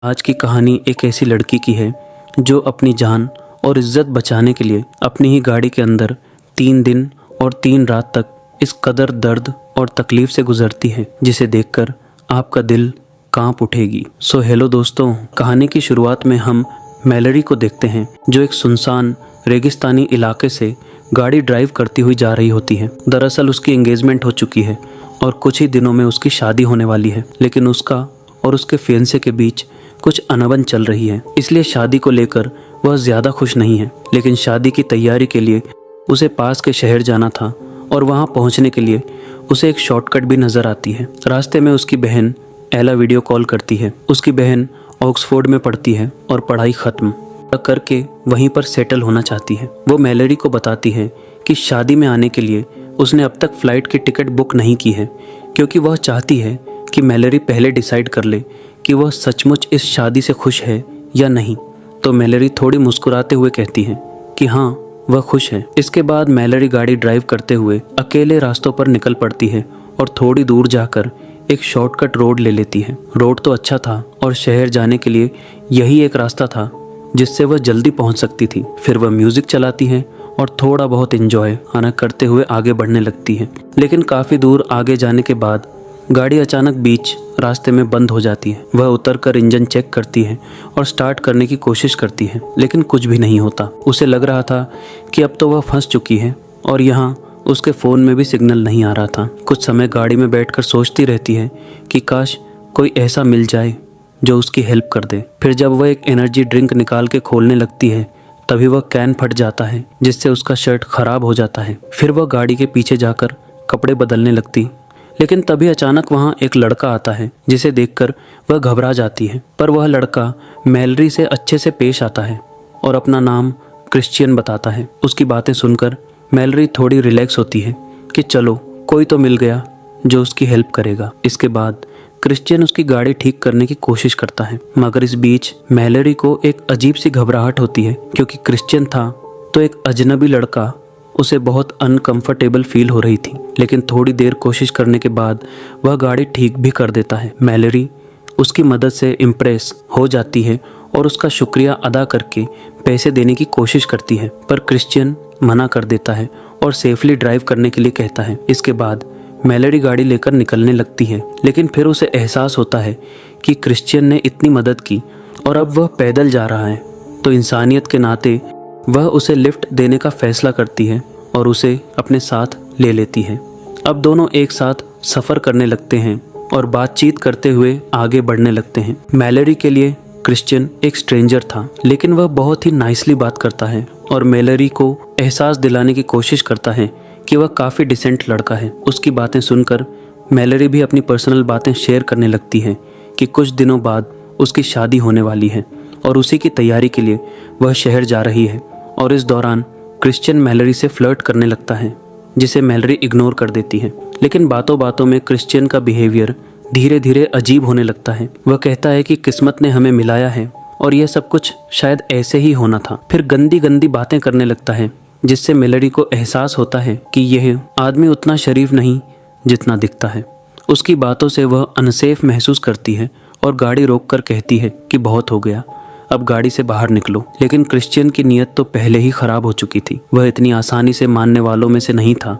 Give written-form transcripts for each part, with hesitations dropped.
आज की कहानी एक ऐसी लड़की की है जो अपनी जान और इज्जत बचाने के लिए अपनी ही गाड़ी के अंदर 3 दिन और 3 रात तक इस कदर दर्द और तकलीफ से गुजरती है जिसे देखकर आपका दिल कांप उठेगी। सो हेलो दोस्तों, कहानी की शुरुआत में हम मैलरी को देखते हैं जो एक सुनसान रेगिस्तानी इलाके से गाड़ी ड्राइव करती हुई जा रही होती है। दरअसल उसकी एंगेजमेंट हो चुकी है और कुछ ही दिनों में उसकी शादी होने वाली है, लेकिन उसका और उसके फियांसे के बीच कुछ अनबन चल रही है, इसलिए शादी को लेकर वह ज़्यादा खुश नहीं है। लेकिन शादी की तैयारी के लिए उसे पास के शहर जाना था और वहां पहुंचने के लिए उसे एक शॉर्टकट भी नज़र आती है। रास्ते में उसकी बहन एला वीडियो कॉल करती है। उसकी बहन ऑक्सफोर्ड में पढ़ती है और पढ़ाई ख़त्म करके वहीं पर सेटल होना चाहती है। वो मैलरी को बताती है कि शादी में आने के लिए उसने अब तक फ़्लाइट की टिकट बुक नहीं की है, क्योंकि वह चाहती है कि मैलरी पहले डिसाइड कर ले कि वह सचमुच इस शादी से खुश है या नहीं। तो मैलरी थोड़ी मुस्कुराते हुए कहती है कि हाँ, वह खुश है। इसके बाद मैलरी गाड़ी ड्राइव करते हुए अकेले रास्तों पर निकल पड़ती है और थोड़ी दूर जाकर एक शॉर्टकट रोड ले लेती है। रोड तो अच्छा था और शहर जाने के लिए यही एक रास्ता था जिससे वह जल्दी पहुंच सकती थी। फिर वह म्यूजिक चलाती है और थोड़ा बहुत एंजॉय करते हुए आगे बढ़ने लगती है। लेकिन काफ़ी दूर आगे जाने के बाद गाड़ी अचानक बीच रास्ते में बंद हो जाती है। वह उतरकर इंजन चेक करती है और स्टार्ट करने की कोशिश करती है, लेकिन कुछ भी नहीं होता। उसे लग रहा था कि अब तो वह फंस चुकी है और यहाँ उसके फ़ोन में भी सिग्नल नहीं आ रहा था। कुछ समय गाड़ी में बैठकर सोचती रहती है कि काश कोई ऐसा मिल जाए जो उसकी हेल्प कर दे। फिर जब वह एक एनर्जी ड्रिंक निकाल के खोलने लगती है तभी वह कैन फट जाता है, जिससे उसका शर्ट खराब हो जाता है। फिर वह गाड़ी के पीछे जाकर कपड़े बदलने लगती, लेकिन तभी अचानक वहाँ एक लड़का आता है जिसे देखकर वह घबरा जाती है। पर वह लड़का मैलरी से अच्छे से पेश आता है और अपना नाम क्रिश्चियन बताता है। उसकी बातें सुनकर मैलरी थोड़ी रिलैक्स होती है कि चलो कोई तो मिल गया जो उसकी हेल्प करेगा। इसके बाद क्रिश्चियन उसकी गाड़ी ठीक करने की कोशिश करता है, मगर इस बीच मैलरी को एक अजीब सी घबराहट होती है, क्योंकि क्रिश्चियन था तो एक अजनबी लड़का उसे बहुत अनकंफर्टेबल फील हो रही थी। लेकिन थोड़ी देर कोशिश करने के बाद वह गाड़ी ठीक भी कर देता है। मैलरी उसकी मदद से इम्प्रेस हो जाती है और उसका शुक्रिया अदा करके पैसे देने की कोशिश करती है, पर क्रिश्चियन मना कर देता है और सेफली ड्राइव करने के लिए कहता है। इसके बाद मैलरी गाड़ी लेकर निकलने लगती है, लेकिन फिर उसे एहसास होता है कि क्रिश्चियन ने इतनी मदद की और अब वह पैदल जा रहा है, तो इंसानियत के नाते वह उसे लिफ्ट देने का फैसला करती है और उसे अपने साथ ले लेती है। अब दोनों एक साथ सफ़र करने लगते हैं और बातचीत करते हुए आगे बढ़ने लगते हैं। मैलरी के लिए क्रिश्चियन एक स्ट्रेंजर था, लेकिन वह बहुत ही नाइसली बात करता है और मैलरी को एहसास दिलाने की कोशिश करता है कि वह काफ़ी डिसेंट लड़का है। उसकी बातें सुनकर मैलरी भी अपनी पर्सनल बातें शेयर करने लगती है कि कुछ दिनों बाद उसकी शादी होने वाली है और उसी की तैयारी के लिए वह शहर जा रही है। और इस दौरान क्रिश्चियन मैलरी से फ्लर्ट करने लगता है, जिसे मैलरी इग्नोर कर देती है। लेकिन बातों बातों में क्रिश्चियन का बिहेवियर धीरे धीरे अजीब होने लगता है। वह कहता है कि किस्मत ने हमें मिलाया है और यह सब कुछ शायद ऐसे ही होना था। फिर गंदी गंदी बातें करने लगता है, जिससे मैलरी को एहसास होता है कि यह आदमी उतना शरीफ नहीं जितना दिखता है। उसकी बातों से वह अनसेफ महसूस करती है और गाड़ी रोककर कहती है कि बहुत हो गया, अब गाड़ी से बाहर निकलो। लेकिन क्रिश्चियन की नीयत तो पहले ही खराब हो चुकी थी। वह इतनी आसानी से मानने वालों में से नहीं था।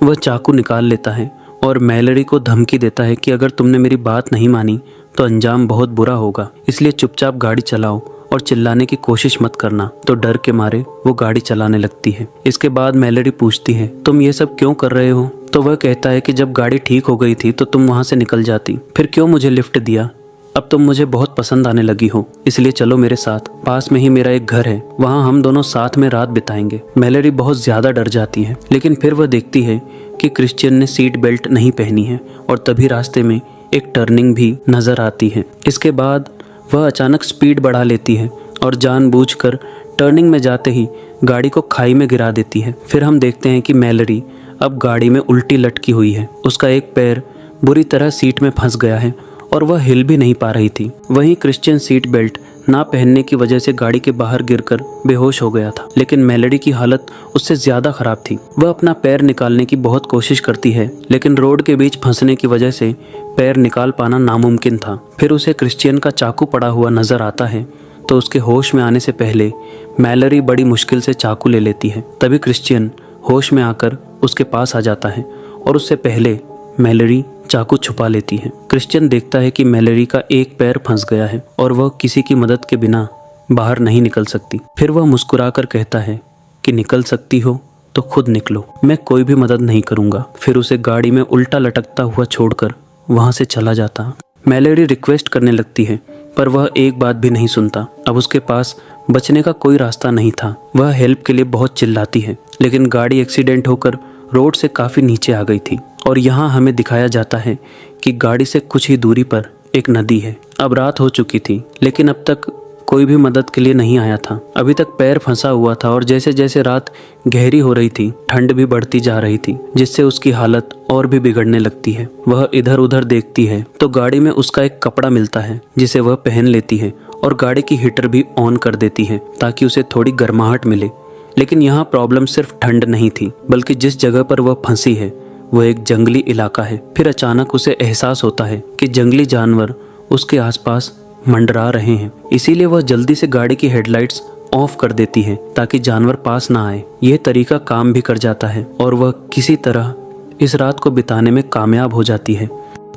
वह चाकू निकाल लेता है और मैलरी को धमकी देता है कि अगर तुमने मेरी बात नहीं मानी तो अंजाम बहुत बुरा होगा, इसलिए चुपचाप गाड़ी चलाओ और चिल्लाने की कोशिश मत करना। तो डर के मारे वो गाड़ी चलाने लगती है। इसके बाद मैलरी पूछती है, तुम ये सब क्यों कर रहे हो? तो वह कहता है कि जब गाड़ी ठीक हो गई थी तो तुम वहाँ से निकल जाती, फिर क्यों मुझे लिफ्ट दिया? अब तुम मुझे बहुत पसंद आने लगी हो, इसलिए चलो मेरे साथ। पास में ही मेरा एक घर है, वहाँ हम दोनों साथ में रात बिताएंगे। मैलरी बहुत ज़्यादा डर जाती है, लेकिन फिर वह देखती है कि क्रिश्चियन ने सीट बेल्ट नहीं पहनी है और तभी रास्ते में एक टर्निंग भी नज़र आती है। इसके बाद वह अचानक स्पीड बढ़ा लेती है और जानबूझकर टर्निंग में जाते ही गाड़ी को खाई में गिरा देती है। फिर हम देखते हैं कि मैलरी अब गाड़ी में उल्टी लटकी हुई है। उसका एक पैर बुरी तरह सीट में फंस गया है और वह हिल भी नहीं पा रही थी। वहीं क्रिश्चियन सीट बेल्ट ना पहनने की वजह से गाड़ी के बाहर गिरकर बेहोश हो गया था। लेकिन मेलोडी की हालत उससे ज्यादा खराब थी। वह अपना पैर निकालने की बहुत कोशिश करती है, लेकिन रोड के बीच फंसने की वजह से पैर निकाल पाना नामुमकिन था। फिर उसे क्रिश्चियन का चाकू पड़ा हुआ नजर आता है, तो उसके होश में आने से पहले मैलोडी बड़ी मुश्किल से चाकू ले लेती है। तभी क्रिश्चियन होश में आकर उसके पास आ जाता है और उससे पहले मैलोडी चाकू छुपा लेती है। क्रिश्चियन देखता है कि मैलोडी का एक पैर फंस गया है और वह किसी की मदद के बिना बाहर नहीं निकल सकती। फिर वह मुस्कुराकर कहता है कि निकल सकती हो तो खुद निकलो, मैं कोई भी मदद नहीं करूंगा। फिर उसे गाड़ी में उल्टा लटकता हुआ छोड़कर वहां से चला जाता। मैलोडी रिक्वेस्ट करने लगती है, पर वह एक बात भी नहीं सुनता। अब उसके पास बचने का कोई रास्ता नहीं था। वह हेल्प के लिए बहुत चिल्लाती है, लेकिन गाड़ी एक्सीडेंट होकर रोड से काफी नीचे आ गई थी। और यहाँ हमें दिखाया जाता है कि गाड़ी से कुछ ही दूरी पर एक नदी है। अब रात हो चुकी थी, लेकिन अब तक कोई भी मदद के लिए नहीं आया था। अभी तक पैर फंसा हुआ था और जैसे जैसे रात गहरी हो रही थी, ठंड भी बढ़ती जा रही थी, जिससे उसकी हालत और भी बिगड़ने लगती है। वह इधर उधर देखती है तो गाड़ी में उसका एक कपड़ा मिलता है, जिसे वह पहन लेती है और गाड़ी की हीटर भी ऑन कर देती है ताकि उसे थोड़ी गर्माहट मिले। लेकिन यहाँ प्रॉब्लम सिर्फ ठंड नहीं थी, बल्कि जिस जगह पर वह फंसी है वह एक जंगली इलाका है। फिर अचानक उसे एहसास होता है कि जंगली जानवर उसके आसपास मंडरा रहे हैं। इसीलिए वह जल्दी से गाड़ी की हेडलाइट्स ऑफ कर देती है ताकि जानवर पास ना आए। यह तरीका काम भी कर जाता है और वह किसी तरह इस रात को बिताने में कामयाब हो जाती है।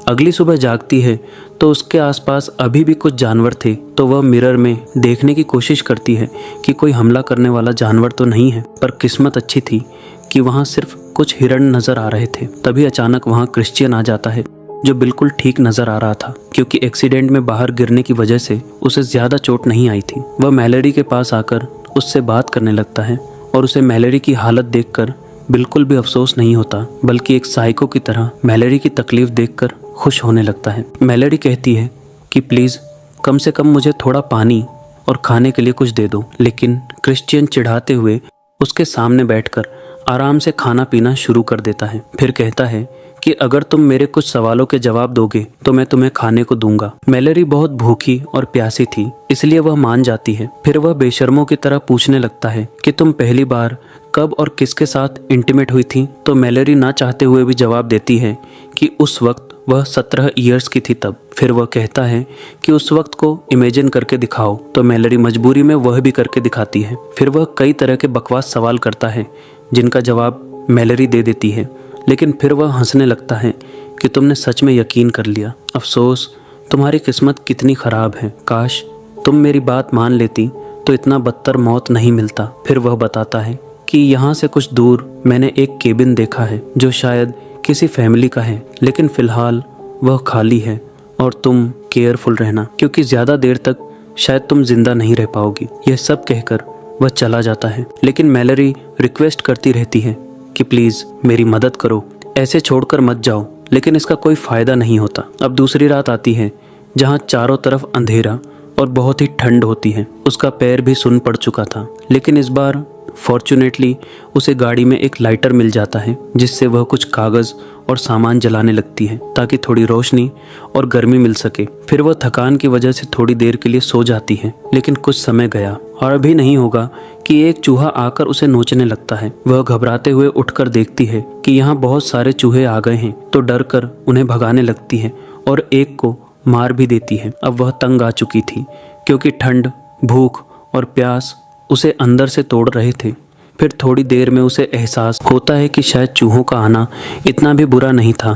अगली सुबह जागती है तो उसके आसपास अभी भी कुछ जानवर थे। तो वह मिरर में देखने की कोशिश करती है कि कोई हमला करने वाला जानवर तो नहीं है, पर किस्मत अच्छी थी कि वहाँ सिर्फ कुछ हिरण नजर आ रहे थे। तभी अचानक वहाँ क्रिश्चियन आ जाता है, जो बिल्कुल ठीक नजर आ रहा था, क्योंकि एक्सीडेंट में बाहर गिरने की वजह से उसे ज्यादा चोट नहीं आई थी। वह मैलोडी के पास आकर उससे बात करने लगता है और उसे मैलोडी की हालत देखकर बिल्कुल भी अफसोस नहीं होता, बल्कि एक साइको की तरह मैलोडी की तकलीफ देखकर खुश होने लगता है। मैलोडी कहती है कि प्लीज कम से कम मुझे थोड़ा पानी और खाने के लिए कुछ दे दो। लेकिन क्रिश्चियन चिढ़ाते हुए उसके सामने बैठकर आराम से खाना पीना शुरू कर देता है। फिर कहता है कि अगर तुम मेरे कुछ सवालों के जवाब दोगे तो मैं तुम्हें खाने को दूंगा। मैलोडी बहुत भूखी और प्यासी थी, इसलिए वह मान जाती है। फिर वह बेशर्मों की तरह पूछने लगता है कि तुम पहली बार कब और किसके साथ इंटीमेट हुई थी। तो मैलोडी ना चाहते हुए भी जवाब देती है कि उस वक्त वह 17 ईयर्स की थी तब। फिर वह कहता है कि उस वक्त को इमेजिन करके दिखाओ। तो मैलोडी मजबूरी में वह भी करके दिखाती है। फिर वह कई तरह के बकवास सवाल करता है जिनका जवाब मैलोडी दे देती है, लेकिन फिर वह हंसने लगता है कि तुमने सच में यकीन कर लिया। अफसोस, तुम्हारी किस्मत कितनी खराब है। काश तुम मेरी बात मान लेती तो इतना बदतर मौत नहीं मिलता। फिर वह बताता है कि यहाँ से कुछ दूर मैंने एक केबिन देखा है जो शायद किसी फैमिली का है, लेकिन फिलहाल वह खाली है और तुम केयरफुल रहना, क्योंकि ज्यादा देर तक शायद तुम जिंदा नहीं रह पाओगी। यह सब कहकर वह चला जाता है, लेकिन मैलोडी रिक्वेस्ट करती रहती है कि प्लीज मेरी मदद करो, ऐसे छोड़कर मत जाओ। लेकिन इसका कोई फायदा नहीं होता। अब दूसरी रात आती है जहाँ चारों तरफ अंधेरा और बहुत ही ठंड होती है। उसका पैर भी सुन पड़ चुका था, लेकिन इस बार फॉर्चुनेटली उसे गाड़ी में एक लाइटर मिल जाता है, जिससे वह कुछ कागज और सामान जलाने लगती है ताकि थोड़ी रोशनी और गर्मी मिल सके। फिर वह थकान की वजह से थोड़ी देर के लिए सो जाती है, लेकिन कुछ समय गया और अभी नहीं होगा कि एक चूहा आकर उसे नोचने लगता है। वह घबराते हुए उठकर देखती है कि यहाँ बहुत सारे चूहे आ गए हैं, तो डर कर उन्हें भगाने लगती है और एक को मार भी देती है। अब वह तंग आ चुकी थी, क्योंकि ठंड, भूख और प्यास उसे अंदर से तोड़ रहे थे। फिर थोड़ी देर में उसे एहसास होता है कि शायद चूहों का आना इतना भी बुरा नहीं था,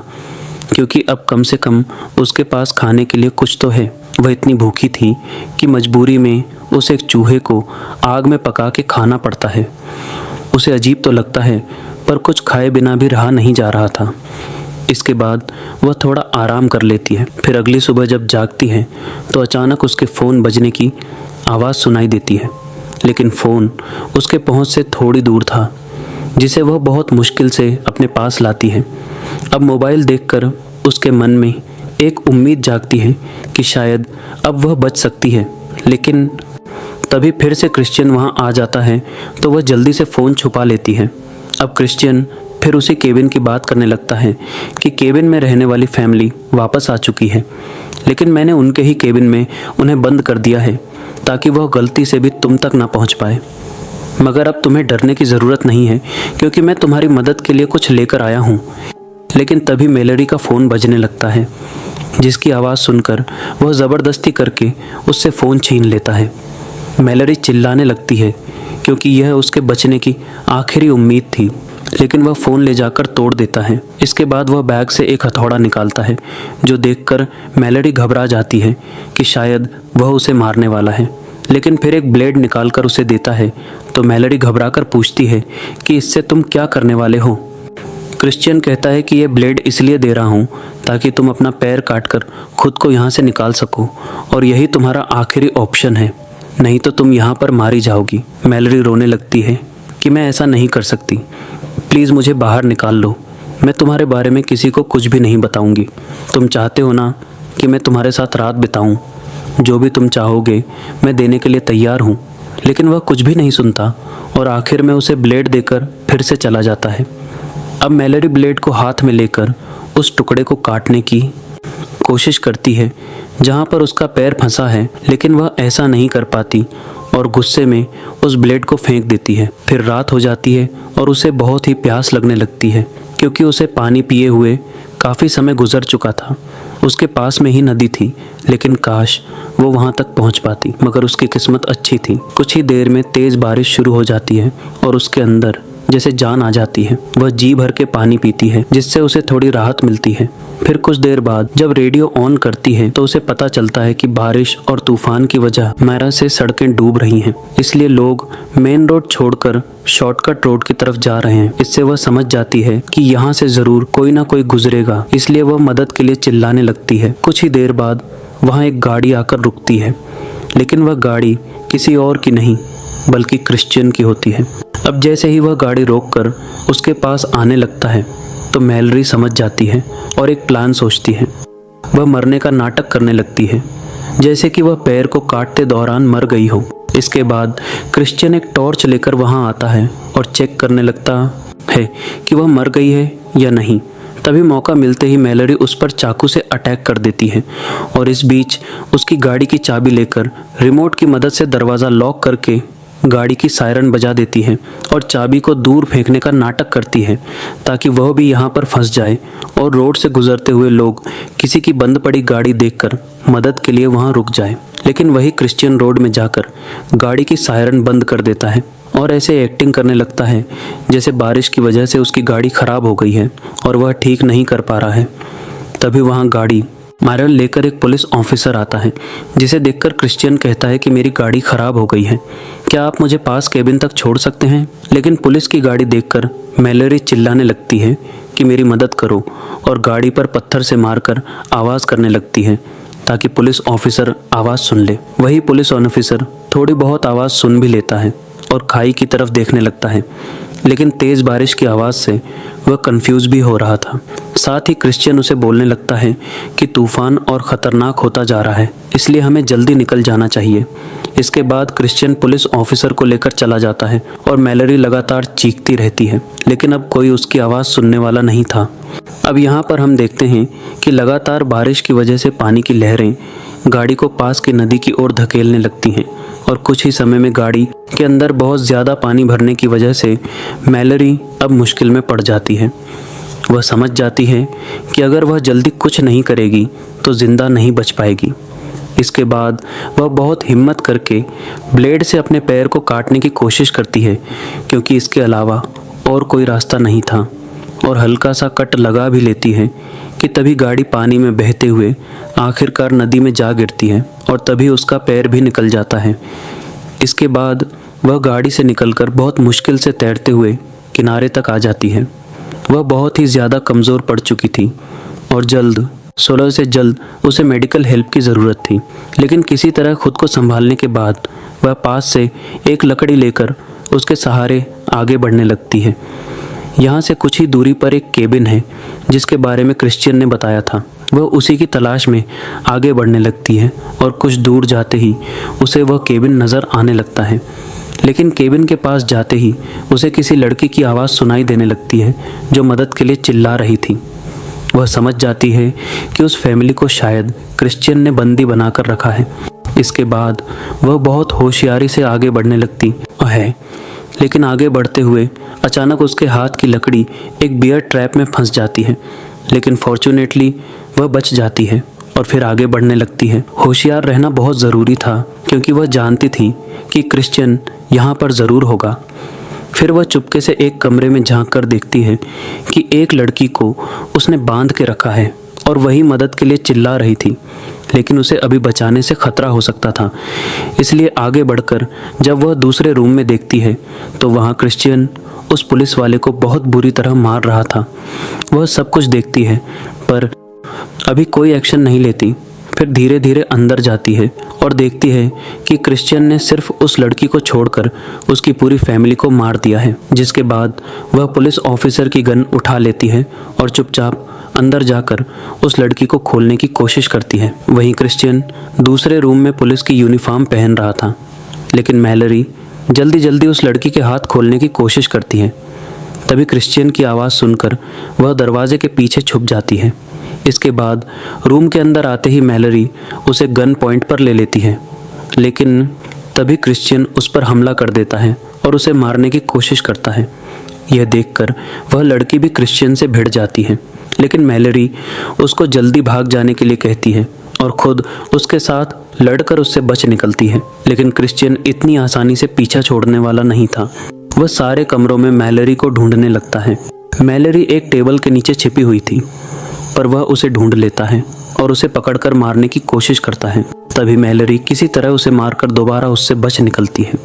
क्योंकि अब कम से कम उसके पास खाने के लिए कुछ तो है। वह इतनी भूखी थी कि मजबूरी में उसे एक चूहे को आग में पका के खाना पड़ता है। उसे अजीब तो लगता है, पर कुछ खाए बिना भी रहा नहीं जा रहा था। इसके बाद वह थोड़ा आराम कर लेती है। फिर अगली सुबह जब जागती है तो अचानक उसके फ़ोन बजने की आवाज़ सुनाई देती है, लेकिन फ़ोन उसके पहुंच से थोड़ी दूर था, जिसे वह बहुत मुश्किल से अपने पास लाती है। अब मोबाइल देखकर उसके मन में एक उम्मीद जागती है कि शायद अब वह बच सकती है। लेकिन तभी फिर से क्रिश्चियन वहाँ आ जाता है, तो वह जल्दी से फ़ोन छुपा लेती है। अब क्रिश्चियन फिर उसी केबिन की बात करने लगता है कि केबिन में रहने वाली फैमिली वापस आ चुकी है, लेकिन मैंने उनके ही केबिन में उन्हें बंद कर दिया है ताकि वह गलती से भी तुम तक ना पहुंच पाए। मगर अब तुम्हें डरने की ज़रूरत नहीं है क्योंकि मैं तुम्हारी मदद के लिए कुछ लेकर आया हूँ। लेकिन तभी मैलोरी का फ़ोन बजने लगता है, जिसकी आवाज़ सुनकर वह ज़बरदस्ती करके उससे फ़ोन छीन लेता है। मैलोरी चिल्लाने लगती है क्योंकि यह उसके बचने की आखिरी उम्मीद थी, लेकिन वह फ़ोन ले जाकर तोड़ देता है। इसके बाद वह बैग से एक हथौड़ा निकालता है, जो देखकर मैलोरी घबरा जाती है कि शायद वह उसे मारने वाला है। लेकिन फिर एक ब्लेड निकालकर उसे देता है तो मैलोरी घबराकर पूछती है कि इससे तुम क्या करने वाले हो। क्रिश्चियन कहता है कि यह ब्लेड इसलिए दे रहा हूँ ताकि तुम अपना पैर काटकर खुद को यहाँ से निकाल सको, और यही तुम्हारा आखिरी ऑप्शन है, नहीं तो तुम यहाँ पर मारी जाओगी। मैलोरी रोने लगती है कि मैं ऐसा नहीं कर सकती, प्लीज़ मुझे बाहर निकाल लो, मैं तुम्हारे बारे में किसी को कुछ भी नहीं बताऊँगी। तुम चाहते हो ना कि मैं तुम्हारे साथ रात बिताऊँ? जो भी तुम चाहोगे मैं देने के लिए तैयार हूँ। लेकिन वह कुछ भी नहीं सुनता और आखिर में उसे ब्लेड देकर फिर से चला जाता है। अब मैलोरी ब्लेड को हाथ में लेकर उस टुकड़े को काटने की कोशिश करती है जहाँ पर उसका पैर फंसा है, लेकिन वह ऐसा नहीं कर पाती और गुस्से में उस ब्लेड को फेंक देती है। फिर रात हो जाती है और उसे बहुत ही प्यास लगने लगती है क्योंकि उसे पानी पिए हुए काफ़ी समय गुजर चुका था। उसके पास में ही नदी थी, लेकिन काश वो वहाँ तक पहुँच पाती, मगर उसकी किस्मत अच्छी थी। कुछ ही देर में तेज़ बारिश शुरू हो जाती है और उसके अंदर जैसे जान आ जाती है। वह जी भर के पानी पीती है, जिससे उसे थोड़ी राहत मिलती है। फिर कुछ देर बाद जब रेडियो ऑन करती है तो उसे पता चलता है कि बारिश और तूफान की वजह मैरा से सड़कें डूब रही हैं, इसलिए लोग मेन रोड छोड़कर शॉर्टकट रोड की तरफ जा रहे हैं। इससे वह समझ जाती है कि यहाँ से जरूर कोई ना कोई गुजरेगा, इसलिए वह मदद के लिए चिल्लाने लगती है। कुछ ही देर बाद वहाँ एक गाड़ी आकर रुकती है, लेकिन वह गाड़ी किसी और की नहीं बल्कि क्रिश्चियन की होती है। अब जैसे ही वह गाड़ी रोककर उसके पास आने लगता है तो मैलोरी समझ जाती है और एक प्लान सोचती है। वह मरने का नाटक करने लगती है, जैसे कि वह पैर को काटते दौरान मर गई हो। इसके बाद क्रिश्चियन एक टॉर्च लेकर वहां आता है और चेक करने लगता है कि वह मर गई है या नहीं। तभी मौका मिलते ही मैलोरी उस पर चाकू से अटैक कर देती है और इस बीच उसकी गाड़ी की चाबी लेकर रिमोट की मदद से दरवाज़ा लॉक करके गाड़ी की सायरन बजा देती है और चाबी को दूर फेंकने का नाटक करती है ताकि वह भी यहाँ पर फंस जाए और रोड से गुजरते हुए लोग किसी की बंद पड़ी गाड़ी देखकर मदद के लिए वहाँ रुक जाए। लेकिन वही क्रिश्चियन रोड में जाकर गाड़ी की सायरन बंद कर देता है और ऐसे एक्टिंग करने लगता है जैसे बारिश की वजह से उसकी गाड़ी ख़राब हो गई है और वह ठीक नहीं कर पा रहा है। तभी वहाँ गाड़ी मायरन लेकर एक पुलिस ऑफिसर आता है, जिसे देखकर क्रिश्चियन कहता है कि मेरी गाड़ी ख़राब हो गई है, क्या आप मुझे पास केबिन तक छोड़ सकते हैं? लेकिन पुलिस की गाड़ी देखकर मैलोरी चिल्लाने लगती है कि मेरी मदद करो और गाड़ी पर पत्थर से मारकर आवाज़ करने लगती है ताकि पुलिस ऑफिसर आवाज़ सुन ले। वही पुलिस ऑफिसर थोड़ी बहुत आवाज़ सुन भी लेता है और खाई की तरफ देखने लगता है, लेकिन तेज़ बारिश की आवाज़ से वह कंफ्यूज भी हो रहा था। साथ ही क्रिश्चियन उसे बोलने लगता है कि तूफान और ख़तरनाक होता जा रहा है, इसलिए हमें जल्दी निकल जाना चाहिए। इसके बाद क्रिश्चियन पुलिस ऑफिसर को लेकर चला जाता है और मैलोरी लगातार चीखती रहती है, लेकिन अब कोई उसकी आवाज़ सुनने वाला नहीं था। अब यहाँ पर हम देखते हैं कि लगातार बारिश की वजह से पानी की लहरें गाड़ी को पास की नदी की ओर धकेलने लगती हैं और कुछ ही समय में गाड़ी के अंदर बहुत ज़्यादा पानी भरने की वजह से मैलोरी अब मुश्किल में पड़ जाती है। वह समझ जाती है कि अगर वह जल्दी कुछ नहीं करेगी तो ज़िंदा नहीं बच पाएगी। इसके बाद वह बहुत हिम्मत करके ब्लेड से अपने पैर को काटने की कोशिश करती है, क्योंकि इसके अलावा और कोई रास्ता नहीं था, और हल्का सा कट लगा भी लेती है कि तभी गाड़ी पानी में बहते हुए आखिरकार नदी में जा गिरती है और तभी उसका पैर भी निकल जाता है। इसके बाद वह गाड़ी से निकलकर बहुत मुश्किल से तैरते हुए किनारे तक आ जाती है। वह बहुत ही ज़्यादा कमज़ोर पड़ चुकी थी और सुलह से जल्द उसे मेडिकल हेल्प की ज़रूरत थी, लेकिन किसी तरह खुद को संभालने के बाद वह पास से एक लकड़ी लेकर उसके सहारे आगे बढ़ने लगती है। यहाँ से कुछ ही दूरी पर एक केबिन है जिसके बारे में क्रिश्चियन ने बताया था। वह उसी की तलाश में आगे बढ़ने लगती है और कुछ दूर जाते ही उसे वह केबिन नज़र आने लगता है, लेकिन केबिन के पास जाते ही उसे किसी लड़की की आवाज़ सुनाई देने लगती है जो मदद के लिए चिल्ला रही थी। वह समझ जाती है कि उस फैमिली को शायद क्रिश्चियन ने बंदी बनाकर रखा है। इसके बाद वह बहुत होशियारी से आगे बढ़ने लगती है, लेकिन आगे बढ़ते हुए अचानक उसके हाथ की लकड़ी एक बियर ट्रैप में फंस जाती है, लेकिन फॉर्चुनेटली वह बच जाती है और फिर आगे बढ़ने लगती है। होशियार रहना बहुत ज़रूरी था क्योंकि वह जानती थी कि क्रिश्चियन यहाँ पर ज़रूर होगा। फिर वह चुपके से एक कमरे में झांक कर देखती है कि एक लड़की को उसने बांध के रखा है और वही मदद के लिए चिल्ला रही थी, लेकिन उसे अभी बचाने से खतरा हो सकता था। इसलिए आगे बढ़कर जब वह दूसरे रूम में देखती है तो वहाँ क्रिश्चियन उस पुलिस वाले को बहुत बुरी तरह मार रहा था। वह सब कुछ देखती है पर अभी कोई एक्शन नहीं लेती। फिर धीरे धीरे अंदर जाती है और देखती है कि क्रिश्चियन ने सिर्फ उस लड़की को छोड़कर उसकी पूरी फैमिली को मार दिया है। जिसके बाद वह पुलिस ऑफिसर की गन उठा लेती है और चुपचाप अंदर जाकर उस लड़की को खोलने की कोशिश करती है। वहीं क्रिश्चियन दूसरे रूम में पुलिस की यूनिफॉर्म पहन रहा था, लेकिन मैलरी जल्दी जल्दी उस लड़की के हाथ खोलने की कोशिश करती है। तभी क्रिश्चियन की आवाज़ सुनकर वह दरवाजे के पीछे छुप जाती है। इसके बाद रूम के अंदर आते ही मैलरी उसे गन पॉइंट पर ले लेती है, लेकिन तभी क्रिश्चियन उस पर हमला कर देता है और उसे मारने की कोशिश करता है। यह देखकर वह लड़की भी क्रिश्चियन से भिड़ जाती है, लेकिन मैलरी उसको जल्दी भाग जाने के लिए कहती है और खुद उसके साथ लड़कर उससे बच निकलती है। लेकिन क्रिश्चियन इतनी आसानी से पीछा छोड़ने वाला नहीं था। वह सारे कमरों में मैलरी को ढूंढने लगता है। मैलरी एक टेबल के नीचे छिपी हुई थी, पर वह उसे ढूंढ लेता है और उसे पकड़कर मारने की कोशिश करता है। तभी मैलरी किसी तरह उसे मारकर दोबारा उससे बच निकलती है,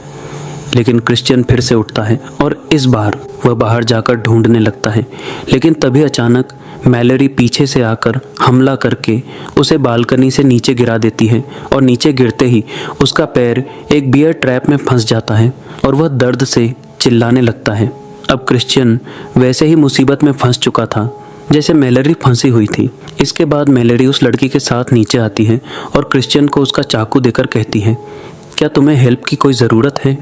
लेकिन क्रिश्चियन फिर से उठता है और इस बार वह बाहर जाकर ढूंढने लगता है। लेकिन तभी अचानक मैलरी पीछे से आकर हमला करके उसे बालकनी से नीचे गिरा देती है और नीचे गिरते ही उसका पैर एक बियर ट्रैप में फंस जाता है और वह दर्द से चिल्लाने लगता है। अब क्रिश्चियन वैसे ही मुसीबत में फंस चुका था जैसे मैलरी फंसी हुई थी। इसके बाद मैलरी उस लड़की के साथ नीचे आती है और क्रिश्चियन को उसका चाकू देकर कहती है, क्या तुम्हें हेल्प की कोई ज़रूरत है?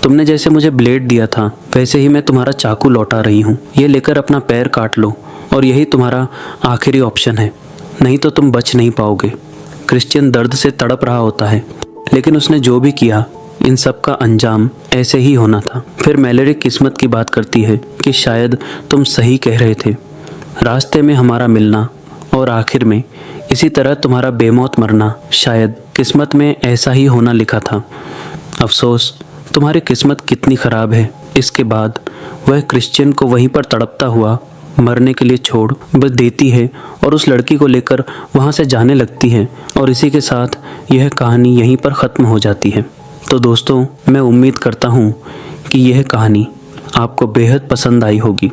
तुमने जैसे मुझे ब्लेड दिया था वैसे ही मैं तुम्हारा चाकू लौटा रही हूँ। ये लेकर अपना पैर काट लो और यही तुम्हारा आखिरी ऑप्शन है, नहीं तो तुम बच नहीं पाओगे। क्रिश्चियन दर्द से तड़प रहा होता है, लेकिन उसने जो भी किया इन सब का अंजाम ऐसे ही होना था। फिर मैलरी किस्मत की बात करती है कि शायद तुम सही कह रहे थे, रास्ते में हमारा मिलना और आखिर में इसी तरह तुम्हारा बेमौत मरना शायद किस्मत में ऐसा ही होना लिखा था। अफसोस तुम्हारी किस्मत कितनी ख़राब है। इसके बाद वह क्रिश्चियन को वहीं पर तड़पता हुआ मरने के लिए छोड़ बस देती है और उस लड़की को लेकर वहाँ से जाने लगती है और इसी के साथ यह कहानी यहीं पर ख़त्म हो जाती है। तो दोस्तों, मैं उम्मीद करता हूँ कि यह कहानी आपको बेहद पसंद आई होगी।